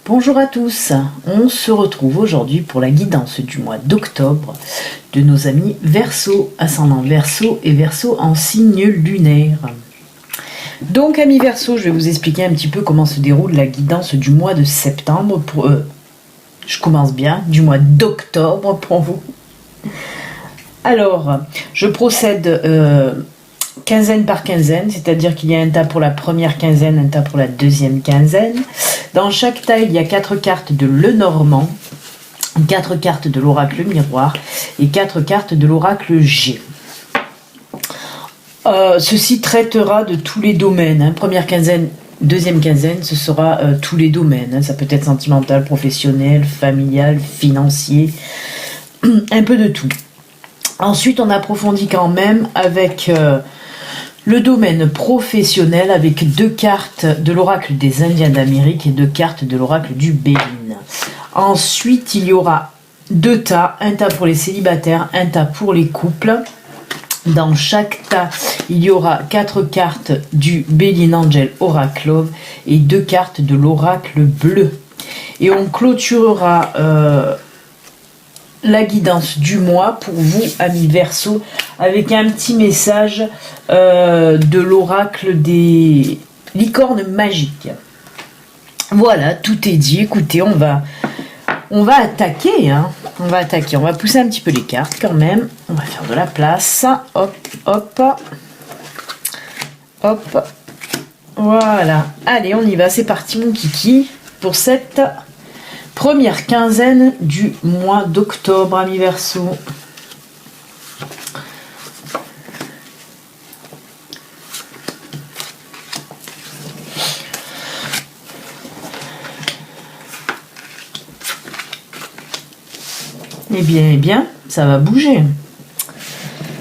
Bonjour à tous, on se retrouve aujourd'hui pour la guidance du mois d'octobre de nos amis Verseau, ascendant Verseau et Verseau en signe lunaire. Donc amis Verseau, je vais vous expliquer un petit peu comment se déroule la guidance du mois de septembre pour je commence bien, du mois d'octobre pour vous. Alors, je procède quinzaine par quinzaine, c'est-à-dire qu'il y a un tas pour la première quinzaine, un tas pour la deuxième quinzaine. Dans chaque tas, il y a 4 cartes de Lenormand, 4 cartes de l'oracle miroir et 4 cartes de l'oracle G. Ceci traitera de tous les domaines. Hein. Première quinzaine, deuxième quinzaine, ce sera tous les domaines. Hein. Ça peut être sentimental, professionnel, familial, financier, un peu de tout. Ensuite, on approfondit quand même avec le domaine professionnel avec 2 cartes de l'oracle des Indiens d'Amérique et 2 cartes de l'oracle du Bénin. Ensuite, il y aura 2 tas, un tas pour les célibataires, un tas pour les couples. Dans chaque tas, il y aura 4 cartes du Bénin Angel Oracle Love et 2 cartes de l'oracle bleu. Et on clôturera la guidance du mois pour vous, amis Verseau, avec un petit message de l'oracle des licornes magiques. Voilà, tout est dit. Écoutez, on va attaquer, hein. On va pousser un petit peu les cartes quand même. On va faire de la place. Hop, hop, hop. Voilà. Allez, on y va. C'est parti, mon kiki, pour cette première quinzaine du mois d'octobre, amis Verseau. Eh bien, ça va bouger.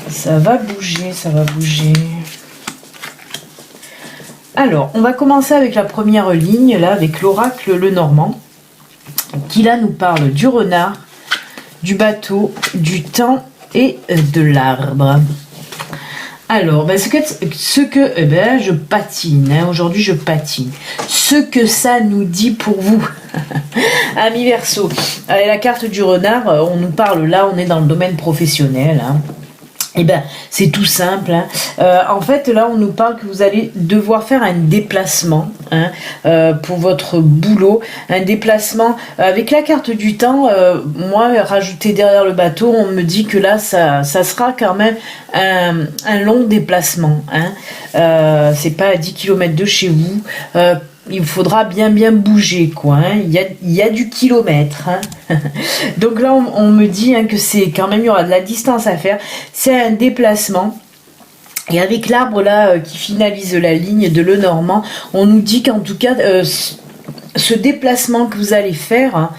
Ça va bouger. Alors, on va commencer avec la première ligne, là, avec l'oracle Lenormand, qui là nous parle du renard, du bateau, du temps et de l'arbre. Alors, je patine, hein, aujourd'hui je patine. Ce que ça nous dit pour vous, amis Verseau. Allez, la carte du renard, on nous parle là, on est dans le domaine professionnel, hein. Eh bien, c'est tout simple. Hein. En fait, là, on nous parle que vous allez devoir faire un déplacement, hein, pour votre boulot. Un déplacement avec la carte du temps. Moi, rajouté derrière le bateau, on me dit que là, ça sera quand même un long déplacement. Hein. C'est pas à 10 km de chez vous. Il faudra bien bouger, quoi. Hein. Il y a du kilomètre. Hein. Donc là, on me dit, hein, que c'est quand même, il y aura de la distance à faire. C'est un déplacement. Et avec l'arbre là qui finalise la ligne de Lenormand, on nous dit qu'en tout cas, ce déplacement que vous allez faire, hein,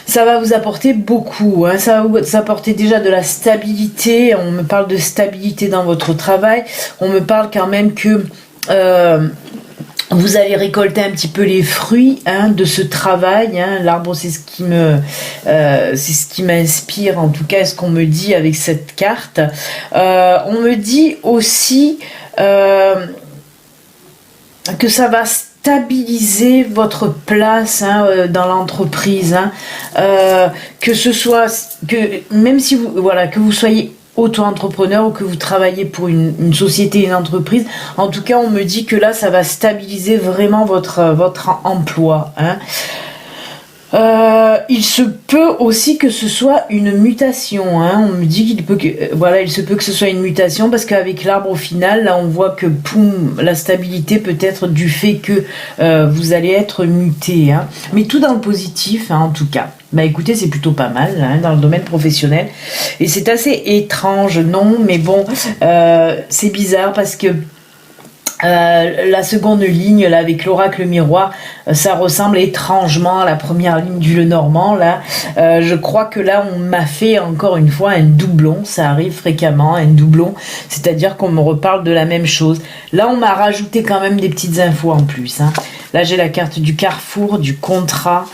ça va vous apporter beaucoup. Hein. Ça va vous apporter déjà de la stabilité. On me parle de stabilité dans votre travail. On me parle quand même que vous allez récolter un petit peu les fruits, hein, de ce travail. Hein. L'arbre, c'est ce qui m'inspire, en tout cas, ce qu'on me dit avec cette carte. On me dit aussi que ça va stabiliser votre place, hein, dans l'entreprise. Hein. Même si que vous soyez auto-entrepreneur ou que vous travaillez pour une société, une entreprise, en tout cas on me dit que là ça va stabiliser vraiment votre emploi. Hein. Il se peut aussi que ce soit une mutation. Hein. On me dit il se peut que ce soit une mutation parce qu'avec l'arbre au final, là on voit que la stabilité peut être du fait que vous allez être muté. Hein. Mais tout dans le positif, hein, en tout cas. Bah écoutez, c'est plutôt pas mal, hein, dans le domaine professionnel. Et c'est assez étrange, non, mais bon, c'est bizarre parce que la seconde ligne là avec l'oracle miroir, ça ressemble étrangement à la première ligne du Lenormand là. Je crois que là on m'a fait encore une fois un doublon, ça arrive fréquemment, un doublon, c'est-à-dire qu'on me reparle de la même chose. Là on m'a rajouté quand même des petites infos en plus. Hein. Là j'ai la carte du carrefour, du contrat,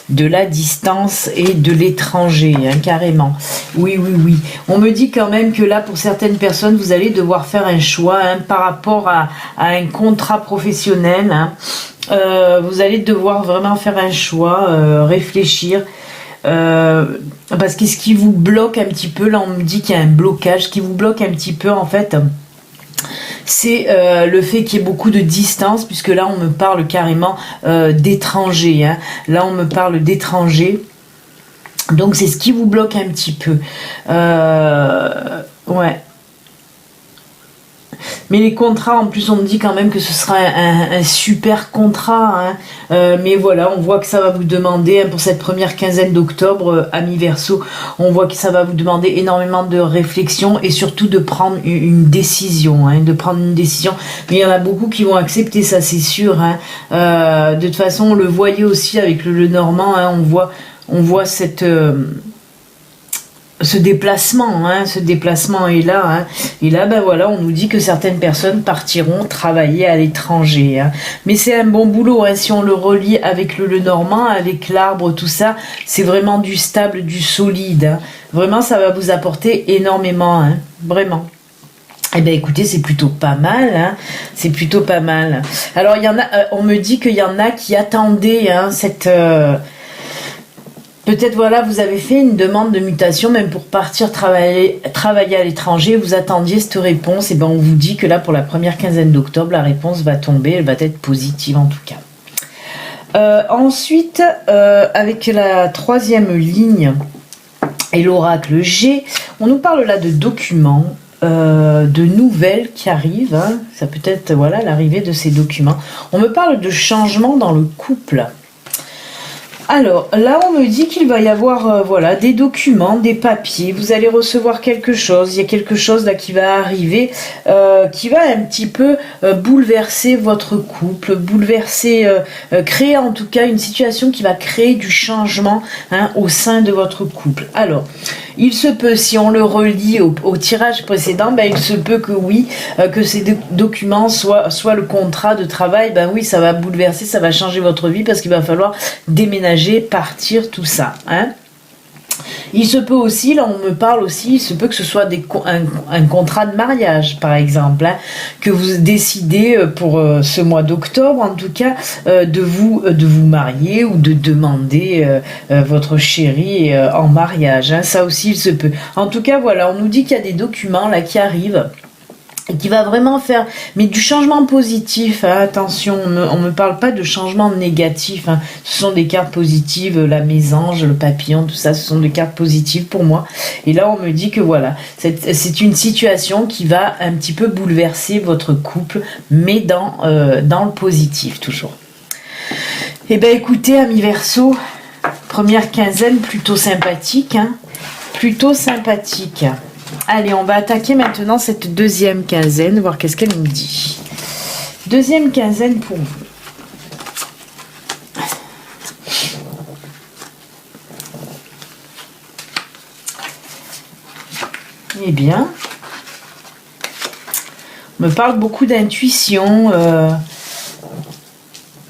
de la distance et de l'étranger, hein, carrément. Oui. On me dit quand même que là pour certaines personnes vous allez devoir faire un choix, hein, par rapport à un contrat professionnel. Hein. Vous allez devoir vraiment faire un choix, réfléchir. Parce que ce qui vous bloque un petit peu, là on me dit qu'il y a un blocage, ce qui vous bloque un petit peu en fait, c'est le fait qu'il y ait beaucoup de distance, puisque là on me parle carrément d'étrangers, hein. Là on me parle d'étrangers, donc c'est ce qui vous bloque un petit peu. Ouais. Mais les contrats, en plus, on me dit quand même que ce sera un super contrat. Hein. Mais voilà, on voit que ça va vous demander, hein, pour cette première quinzaine d'octobre, amis Verseau, on voit que ça va vous demander énormément de réflexion et surtout de prendre une décision. Hein, de prendre une décision. Mais il y en a beaucoup qui vont accepter, ça c'est sûr. Hein. De toute façon, on le voyait aussi avec le Normand. Hein, on voit cette... ce déplacement est là, hein. Et là ben voilà, on nous dit que certaines personnes partiront travailler à l'étranger, hein. Mais c'est un bon boulot, hein, si on le relie avec le Normand, avec l'arbre, tout ça, c'est vraiment du stable, du solide, hein. Vraiment ça va vous apporter énormément, hein, vraiment. Eh bien écoutez, c'est plutôt pas mal, hein. C'est plutôt pas mal. Alors il y en a, on me dit qu'il y en a qui attendaient, hein, cette peut-être voilà, vous avez fait une demande de mutation, même pour partir travailler à l'étranger, vous attendiez cette réponse, et ben on vous dit que là pour la première quinzaine d'octobre, la réponse va tomber, elle va être positive en tout cas. Ensuite, avec la troisième ligne et l'oracle G, on nous parle là de documents, de nouvelles qui arrivent, hein. Ça peut être voilà l'arrivée de ces documents. On me parle de changement dans le couple. Alors, là, on me dit qu'il va y avoir voilà, des documents, des papiers. Vous allez recevoir quelque chose. Il y a quelque chose là qui va arriver, qui va un petit peu bouleverser votre couple, créer en tout cas une situation qui va créer du changement, hein, au sein de votre couple. Alors, il se peut, si on le relie au tirage précédent, ben, il se peut que oui, que ces documents soient le contrat de travail. Ben oui, ça va bouleverser, ça va changer votre vie parce qu'il va falloir déménager, partir, tout ça, hein. Il se peut aussi, là on me parle aussi, il se peut que ce soit un contrat de mariage par exemple, hein, que vous décidez pour ce mois d'octobre en tout cas, de vous marier ou de demander votre chéri en mariage, hein. Ça aussi il se peut. En tout cas voilà, on nous dit qu'il y a des documents là qui arrivent et qui va vraiment faire, mais du changement positif, hein, attention, on me parle pas de changement négatif, hein. Ce sont des cartes positives, la mésange, le papillon, tout ça, ce sont des cartes positives pour moi. Et là, on me dit que voilà, c'est une situation qui va un petit peu bouleverser votre couple, mais dans le positif, toujours. Eh bien, écoutez, amis Verseau, première quinzaine plutôt sympathique, hein, plutôt sympathique. Allez, on va attaquer maintenant cette deuxième quinzaine, voir qu'est-ce qu'elle nous dit. Deuxième quinzaine pour vous. Eh bien, on me parle beaucoup d'intuition.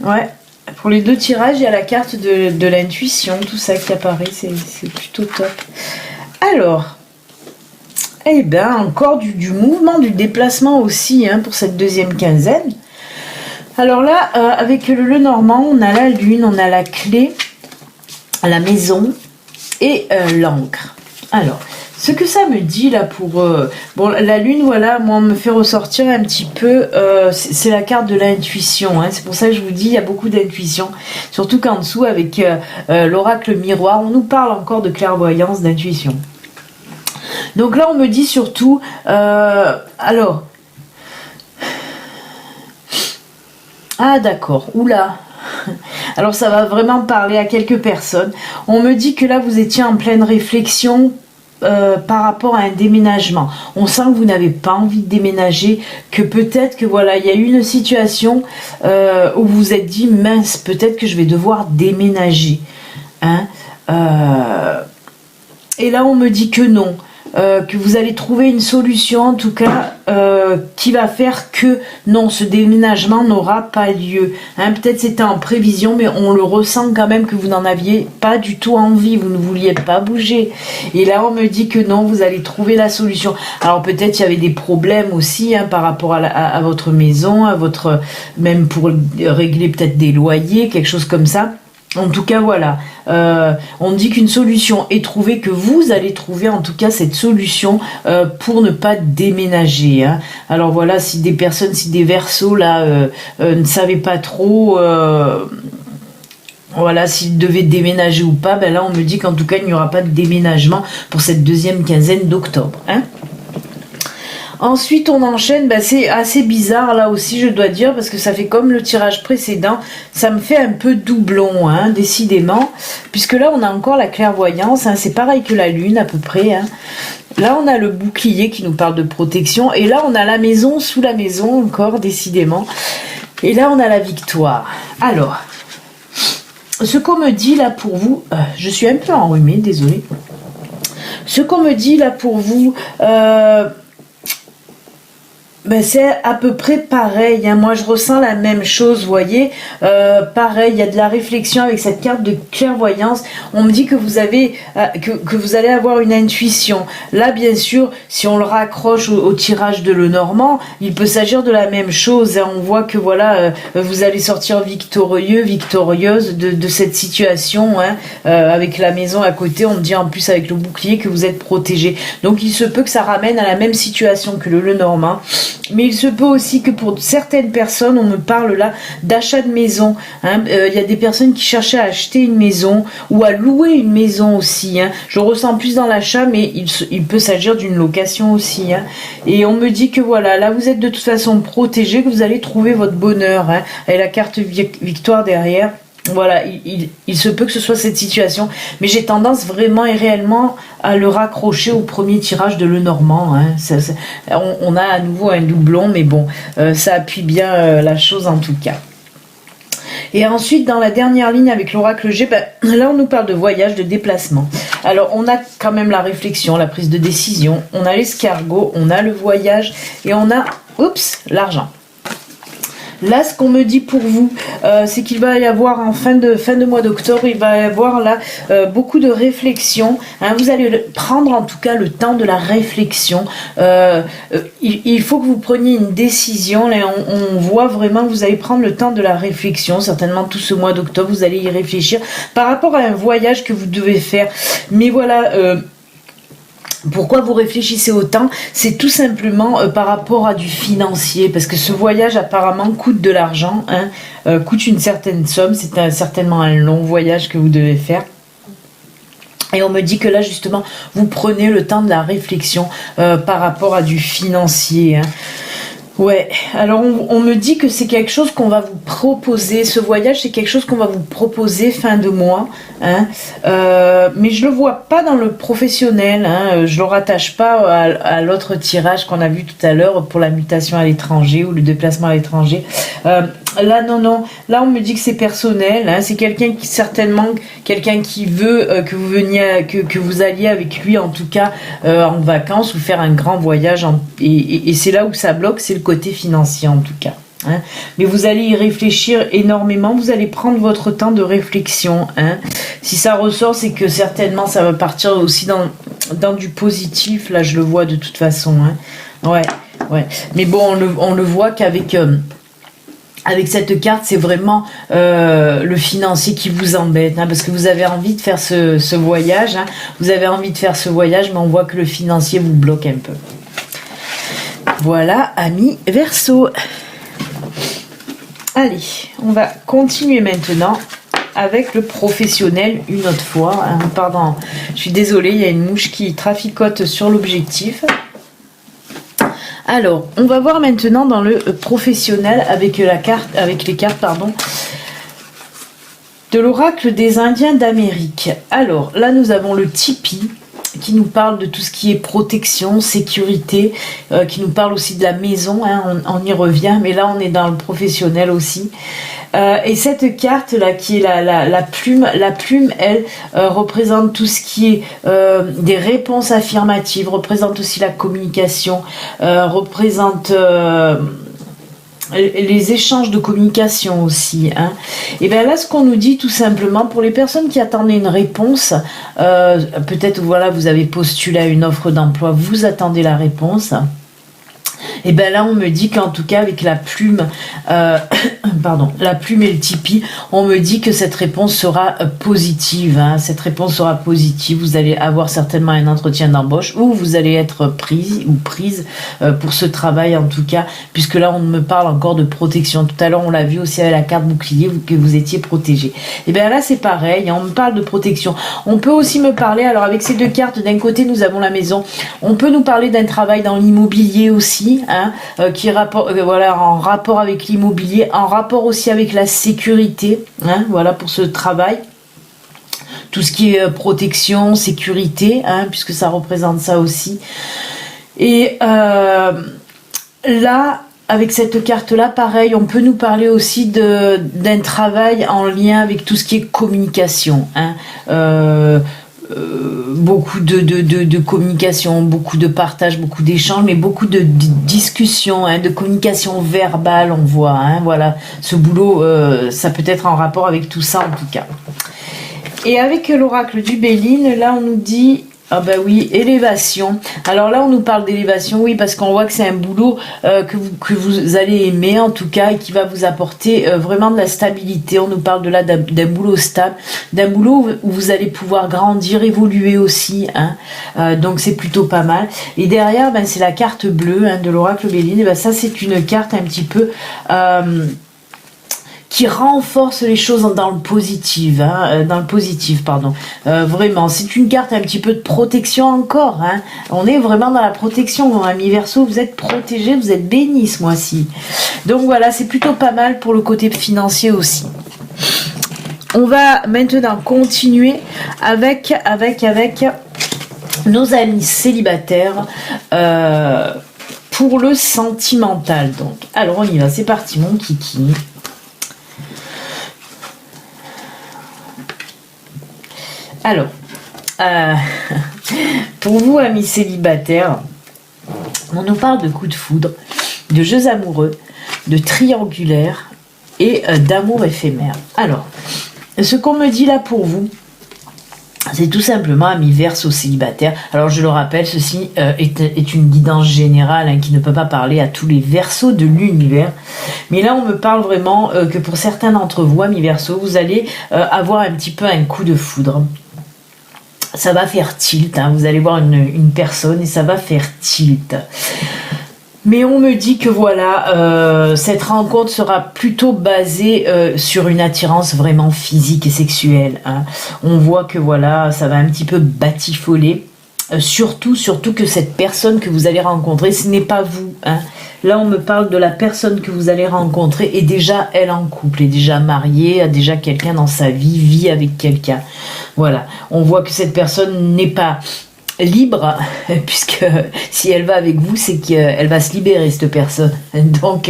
Ouais, pour les deux tirages, il y a la carte de l'intuition, tout ça qui apparaît, c'est plutôt top. Alors... Eh bien, encore du mouvement, du déplacement aussi, hein, pour cette deuxième quinzaine. Alors là, avec le Normand, on a la lune, on a la clé, la maison et l'encre. Alors, ce que ça me dit là pour... bon, la lune, voilà, moi, on me fait ressortir un petit peu... c'est la carte de l'intuition, hein, c'est pour ça que je vous dis, il y a beaucoup d'intuition. Surtout qu'en dessous, avec l'oracle miroir, on nous parle encore de clairvoyance, d'intuition. Donc là, on me dit surtout, alors, ah d'accord, oula, alors ça va vraiment parler à quelques personnes. On me dit que là, vous étiez en pleine réflexion par rapport à un déménagement. On sent que vous n'avez pas envie de déménager, que peut-être que voilà, il y a eu une situation où vous vous êtes dit, mince, peut-être que je vais devoir déménager, hein. Et là, on me dit que non. que vous allez trouver une solution en tout cas qui va faire que non, ce déménagement n'aura pas lieu. Hein, peut-être c'était en prévision, mais on le ressent quand même que vous n'en aviez pas du tout envie, vous ne vouliez pas bouger. Et là on me dit que non, vous allez trouver la solution. Alors peut-être il y avait des problèmes aussi hein, par rapport à votre maison, à votre même pour régler peut-être des loyers, quelque chose comme ça. En tout cas, voilà, on dit qu'une solution est trouvée, que vous allez trouver en tout cas cette solution pour ne pas déménager. Hein. Alors voilà, si des personnes, si des Verseaux là ne savaient pas trop, voilà, s'ils devaient déménager ou pas, ben là on me dit qu'en tout cas il n'y aura pas de déménagement pour cette deuxième quinzaine d'octobre. Hein. Ensuite, on enchaîne, c'est assez bizarre là aussi, je dois dire, parce que ça fait comme le tirage précédent, ça me fait un peu doublon, hein, décidément, puisque là, on a encore la clairvoyance, hein, c'est pareil que la lune à peu près. Hein. Là, on a le bouclier qui nous parle de protection, et là, on a la maison sous la maison encore, décidément, et là, on a la victoire. Alors, ce qu'on me dit là pour vous, je suis un peu enrhumée, désolée, ce qu'on me dit là pour vous... c'est à peu près pareil, hein. Moi je ressens la même chose, vous voyez, pareil, il y a de la réflexion avec cette carte de clairvoyance. On me dit que vous avez que vous allez avoir une intuition. Là bien sûr, si on le raccroche au tirage de Lenormand, il peut s'agir de la même chose, hein. On voit que voilà, vous allez sortir victorieuse de cette situation, hein. Avec la maison à côté, on me dit en plus avec le bouclier que vous êtes protégé. Donc il se peut que ça ramène à la même situation que le Lenormand. Mais il se peut aussi que pour certaines personnes, on me parle là d'achat de maison. Hein. Y a des personnes qui cherchaient à acheter une maison ou à louer une maison aussi. Hein. Je ressens plus dans l'achat, mais il peut s'agir d'une location aussi. Hein. Et on me dit que voilà, là vous êtes de toute façon protégé, que vous allez trouver votre bonheur. Hein, avec la carte victoire derrière. Voilà, il se peut que ce soit cette situation, mais j'ai tendance vraiment et réellement à le raccrocher au premier tirage de Lenormand. Hein. On a à nouveau un doublon, mais bon, ça appuie bien la chose en tout cas. Et ensuite, dans la dernière ligne avec l'oracle G, là on nous parle de voyage, de déplacement. Alors on a quand même la réflexion, la prise de décision, on a l'escargot, on a le voyage et on a, l'argent. Là, ce qu'on me dit pour vous, c'est qu'il va y avoir en fin de mois d'octobre, il va y avoir là beaucoup de réflexion. Hein, vous allez prendre en tout cas le temps de la réflexion. Il faut que vous preniez une décision. Là, on voit vraiment que vous allez prendre le temps de la réflexion. Certainement tout ce mois d'octobre, vous allez y réfléchir par rapport à un voyage que vous devez faire. Mais voilà... pourquoi vous réfléchissez autant? C'est tout simplement par rapport à du financier, parce que ce voyage apparemment coûte de l'argent, hein, coûte une certaine somme, c'est certainement un long voyage que vous devez faire. Et on me dit que là justement vous prenez le temps de la réflexion par rapport à du financier. Hein. Ouais, alors on me dit que c'est quelque chose qu'on va vous proposer, ce voyage c'est quelque chose qu'on va vous proposer fin de mois, hein, mais je le vois pas dans le professionnel, hein, je le rattache pas à l'autre tirage qu'on a vu tout à l'heure pour la mutation à l'étranger ou le déplacement à l'étranger. Là non, là on me dit que c'est personnel, hein, c'est quelqu'un qui certainement, quelqu'un qui veut que vous veniez, que vous alliez avec lui en tout cas en vacances ou faire un grand voyage et c'est là où ça bloque, c'est le côté financier en tout cas. Hein. Mais vous allez y réfléchir énormément, vous allez prendre votre temps de réflexion. Hein. Si ça ressort, c'est que certainement ça va partir aussi dans du positif, là je le vois de toute façon. Hein. Ouais. Mais bon, on le voit qu'avec... avec cette carte, c'est vraiment le financier qui vous embête, hein, parce que vous avez envie de faire ce voyage, hein, vous avez envie de faire ce voyage, mais on voit que le financier vous bloque un peu. Voilà, amis Verseau. Allez, on va continuer maintenant avec le professionnel une autre fois. Hein, pardon, je suis désolée, il y a une mouche qui traficote sur l'objectif. Alors, on va voir maintenant dans le professionnel avec les cartes, de l'oracle des Indiens d'Amérique. Alors, là, nous avons le Tipi qui nous parle de tout ce qui est protection, sécurité, qui nous parle aussi de la maison, hein, on y revient, mais là, on est dans le professionnel aussi. Et cette carte là qui est la plume elle représente tout ce qui est des réponses affirmatives, représente aussi la communication, représente les échanges de communication aussi, hein. Et bien là, ce qu'on nous dit tout simplement, pour les personnes qui attendaient une réponse, peut-être voilà, vous avez postulé à une offre d'emploi, vous attendez la réponse. Et ben là on me dit qu'en tout cas avec la plume pardon, la plume et le tipi, on me dit que cette réponse sera positive, hein. Cette réponse sera positive, vous allez avoir certainement un entretien d'embauche ou vous allez être prise pour ce travail en tout cas, puisque là on me parle encore de protection. Tout à l'heure on l'a vu aussi avec la carte bouclier que vous étiez protégé. Et bien là c'est pareil, on me parle de protection. On peut aussi me parler, alors avec ces deux cartes, d'un côté nous avons la maison, on peut nous parler d'un travail dans l'immobilier aussi, hein, qui est voilà, en rapport avec l'immobilier, en rapport aussi avec la sécurité, hein, voilà pour ce travail. Tout ce qui est protection, sécurité, hein, puisque ça représente ça aussi. Et là, avec cette carte-là, pareil, on peut nous parler aussi d'un travail en lien avec tout ce qui est communication, hein. Beaucoup de communication, beaucoup de partage, beaucoup d'échanges, mais beaucoup de discussions, hein, de communication verbale, on voit, hein, voilà, ce boulot, ça peut être en rapport avec tout ça en tout cas. Et avec l'oracle du Béline, là on nous dit, ah bah oui, élévation. Alors là on nous parle d'élévation, oui, parce qu'on voit que c'est un boulot que vous allez aimer en tout cas, et qui va vous apporter vraiment de la stabilité. On nous parle de là d'un boulot stable, d'un boulot où vous allez pouvoir grandir, évoluer aussi, hein. Donc c'est plutôt pas mal. Et derrière, ben, c'est la carte bleue, hein, de l'oracle Béline. Et ben, ça c'est une carte un petit peu qui renforce les choses dans le positif, hein, dans le positif, pardon. Vraiment, c'est une carte un petit peu de protection encore, hein. On est vraiment dans la protection, mon ami Verseau, vous êtes protégé, vous êtes béni ce mois-ci. Donc voilà, c'est plutôt pas mal pour le côté financier aussi. On va maintenant continuer avec nos amis célibataires pour le sentimental. Donc, alors on y va, c'est parti mon kiki. Alors, pour vous, amis célibataires, on nous parle de coups de foudre, de jeux amoureux, de triangulaires et d'amour éphémère. Alors, ce qu'on me dit là pour vous, c'est tout simplement, amis Verseau célibataires. Alors, je le rappelle, ceci est une guidance générale, hein, qui ne peut pas parler à tous les Verseaux de l'univers. Mais là, on me parle vraiment que pour certains d'entre vous, amis Verseau, vous allez avoir un petit peu un coup de foudre. Ça va faire tilt, hein, vous allez voir une personne et ça va faire tilt. Mais on me dit que voilà, cette rencontre sera plutôt basée sur une attirance vraiment physique et sexuelle, hein. On voit que voilà, ça va un petit peu batifoler. Surtout que cette personne que vous allez rencontrer, ce n'est pas vous, hein. Là, on me parle de la personne que vous allez rencontrer et déjà elle en couple, est déjà mariée, a déjà quelqu'un dans sa vie, vit avec quelqu'un. Voilà, on voit que cette personne n'est pas libre, puisque si elle va avec vous, c'est qu'elle va se libérer, cette personne. Donc,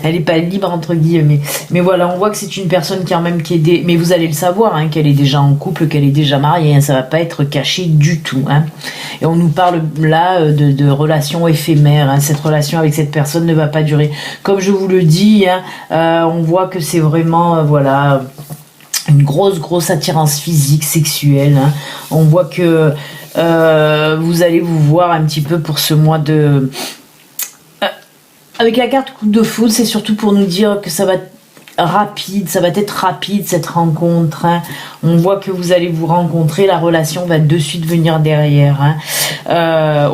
elle n'est pas libre entre guillemets. Mais voilà, on voit que c'est une personne mais vous allez le savoir, hein, qu'elle est déjà en couple, qu'elle est déjà mariée, hein, ça va pas être caché du tout, hein. Et on nous parle là de relations éphémères, hein. Cette relation avec cette personne ne va pas durer. Comme je vous le dis, hein, on voit que c'est vraiment, voilà, une grosse attirance physique, sexuelle, hein. On voit que vous allez vous voir un petit peu pour ce mois de... Avec la carte coup de foudre, c'est surtout pour nous dire que ça va être rapide cette rencontre, hein. On voit que vous allez vous rencontrer, la relation va de suite venir derrière, hein.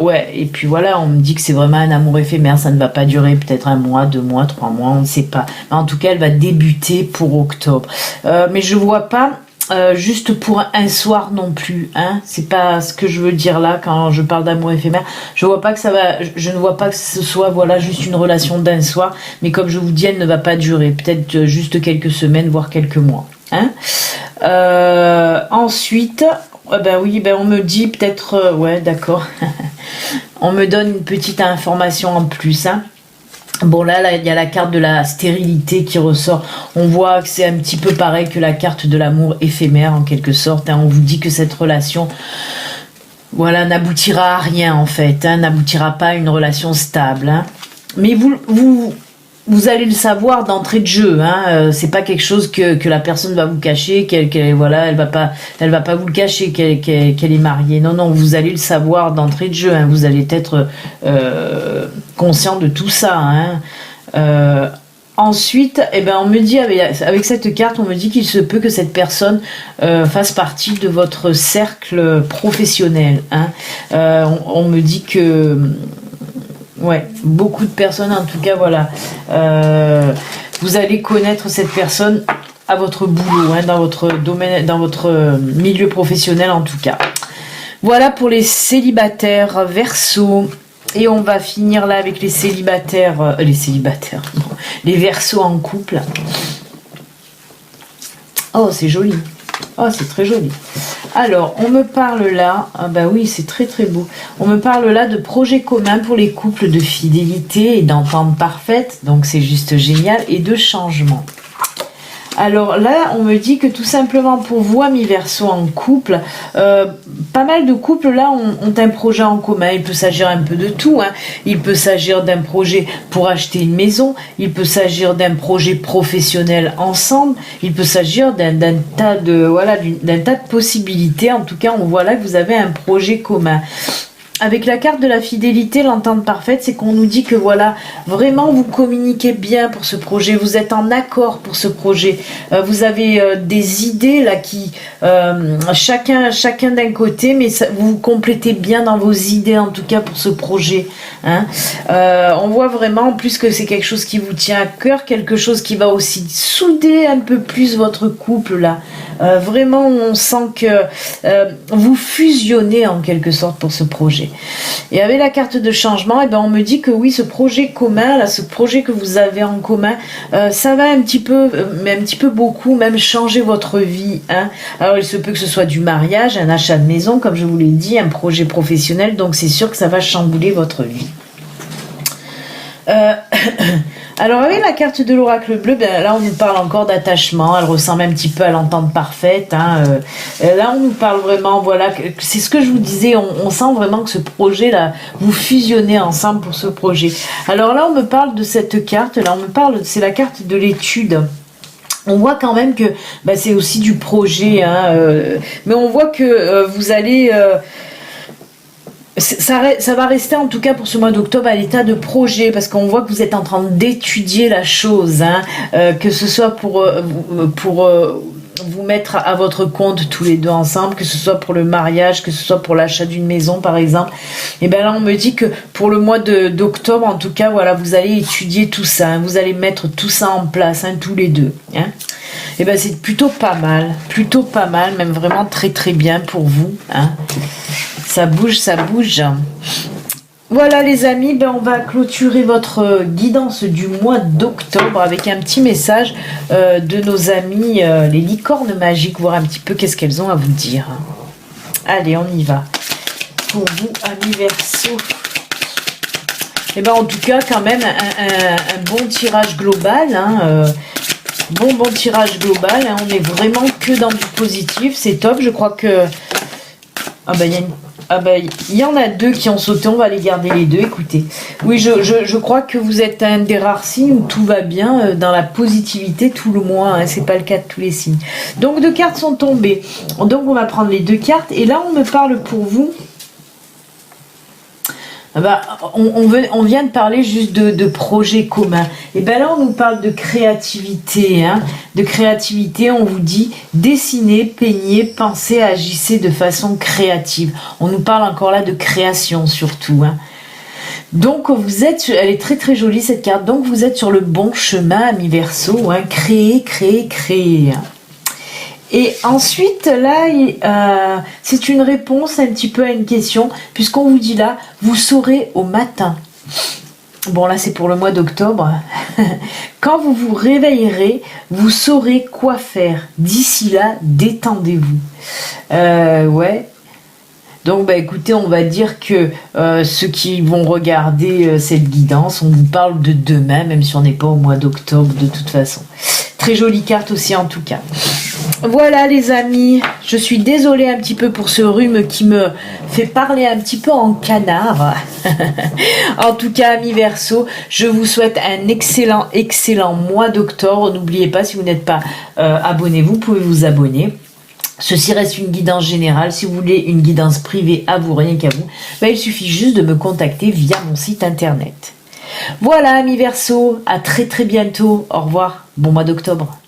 Ouais, et puis voilà, on me dit que c'est vraiment un amour éphémère, ça ne va pas durer peut-être 1 mois, 2 mois, 3 mois, on ne sait pas. Mais en tout cas, elle va débuter pour octobre. Mais je vois pas juste pour un soir non plus, hein. C'est pas ce que je veux dire là quand je parle d'amour éphémère. Je ne vois pas que ce soit voilà juste une relation d'un soir, mais comme je vous dis, elle ne va pas durer, peut-être juste quelques semaines, voire quelques mois, hein. Ensuite, ben oui, ben on me dit peut-être, ouais, d'accord. On me donne une petite information en plus, hein. Bon là, il y a la carte de la stérilité qui ressort. On voit que c'est un petit peu pareil que la carte de l'amour éphémère en quelque sorte. On vous dit que cette relation, voilà, n'aboutira à rien en fait. N'aboutira pas à une relation stable. Mais vous allez le savoir d'entrée de jeu. C'est pas quelque chose que la personne va vous cacher. Voilà, elle va pas vous le cacher qu'elle est mariée. Non, non, vous allez le savoir d'entrée de jeu. Vous allez être conscient de tout ça. Ensuite, on me dit avec cette carte, on me dit qu'il se peut que cette personne fasse partie de votre cercle professionnel. On me dit que ouais, beaucoup de personnes, en tout cas, voilà. Vous allez connaître cette personne à votre boulot, dans votre domaine, dans votre milieu professionnel, en tout cas. Voilà pour les célibataires Verseau. Et on va finir là avec les célibataires, les Verseaux en couple. Oh, c'est joli. Oh, c'est très joli. Alors, on me parle là, oui, c'est très très beau. On me parle là de projets communs pour les couples, de fidélité et d'entente parfaite, donc c'est juste génial, et de changement. Alors là, on me dit que tout simplement pour vous, amis Verseau en couple, pas mal de couples là ont un projet en commun. Il peut s'agir un peu de tout. Il peut s'agir d'un projet pour acheter une maison. Il peut s'agir d'un projet professionnel ensemble. Il peut s'agir d'un tas de possibilités. En tout cas, on voit là que vous avez un projet commun. Avec la carte de la fidélité, l'entente parfaite, c'est qu'on nous dit que voilà, vraiment vous communiquez bien pour ce projet, vous êtes en accord pour ce projet, vous avez des idées là qui, chacun d'un côté, mais vous vous complétez bien dans vos idées en tout cas pour ce projet. On voit vraiment en plus que c'est quelque chose qui vous tient à cœur, quelque chose qui va aussi souder un peu plus votre couple là. Vraiment, on sent que vous fusionnez en quelque sorte pour ce projet. Et avec la carte de changement, on me dit que oui, ce projet commun, là, ce projet que vous avez en commun, ça va un petit peu beaucoup, même changer votre vie. Alors, il se peut que ce soit du mariage, un achat de maison, comme je vous l'ai dit, un projet professionnel, donc c'est sûr que ça va chambouler votre vie. Alors avec la carte de l'oracle bleu, là on nous parle encore d'attachement, elle ressemble un petit peu à l'entente parfaite. Là on nous parle vraiment, voilà, c'est ce que je vous disais, on sent vraiment que ce projet là, vous fusionnez ensemble pour ce projet. Alors là on me parle de cette carte, là on me parle, c'est la carte de l'étude. On voit quand même que c'est aussi du projet, mais on voit que vous allez... Ça va rester en tout cas pour ce mois d'octobre à l'état de projet parce qu'on voit que vous êtes en train d'étudier la chose, que ce soit pour vous mettre à votre compte tous les deux ensemble, que ce soit pour le mariage, que ce soit pour l'achat d'une maison par exemple. Et bien là on me dit que pour le mois d'octobre en tout cas, voilà, vous allez étudier tout ça, vous allez mettre tout ça en place, tous les deux. Et bien c'est plutôt pas mal, même vraiment très très bien pour vous. Ça bouge. Voilà les amis, on va clôturer votre guidance du mois d'octobre avec un petit message de nos amis les licornes magiques, voir un petit peu qu'est-ce qu'elles ont à vous dire. Allez, on y va. Pour vous, amis Verseau. Et en tout cas, quand même, un bon tirage global. Bon tirage global. On est vraiment que dans du positif. C'est top. Je crois que... il y en a deux qui ont sauté, on va les garder les deux, écoutez. Oui, je crois que vous êtes un des rares signes où tout va bien, dans la positivité tout le mois, c'est pas le cas de tous les signes. Donc deux cartes sont tombées, donc on va prendre les deux cartes, et là on me parle pour vous. On vient de parler juste de projets communs. Et là, on nous parle de créativité. De créativité, on vous dit dessinez, peignez, pensez, agissez de façon créative. On nous parle encore là de création surtout. Donc, vous êtes, elle est très très jolie cette carte. Donc, vous êtes sur le bon chemin, amis Verseau. Créer. Et ensuite, là, c'est une réponse un petit peu à une question, puisqu'on vous dit là, vous saurez au matin. Bon, là, c'est pour le mois d'octobre. Quand vous vous réveillerez, vous saurez quoi faire. D'ici là, détendez-vous. Ouais. Donc bah écoutez, on va dire que ceux qui vont regarder cette guidance, on vous parle de demain, même si on n'est pas au mois d'octobre de toute façon. Très jolie carte aussi en tout cas. Voilà les amis, je suis désolée un petit peu pour ce rhume qui me fait parler un petit peu en canard. En tout cas, amis Verseau, je vous souhaite un excellent mois d'octobre. N'oubliez pas, si vous n'êtes pas abonné, vous pouvez vous abonner. Ceci reste une guidance générale. Si vous voulez une guidance privée à vous, rien qu'à vous, bah, il suffit juste de me contacter via mon site internet. Voilà, amis Verseau, à très bientôt. Au revoir, bon mois d'octobre.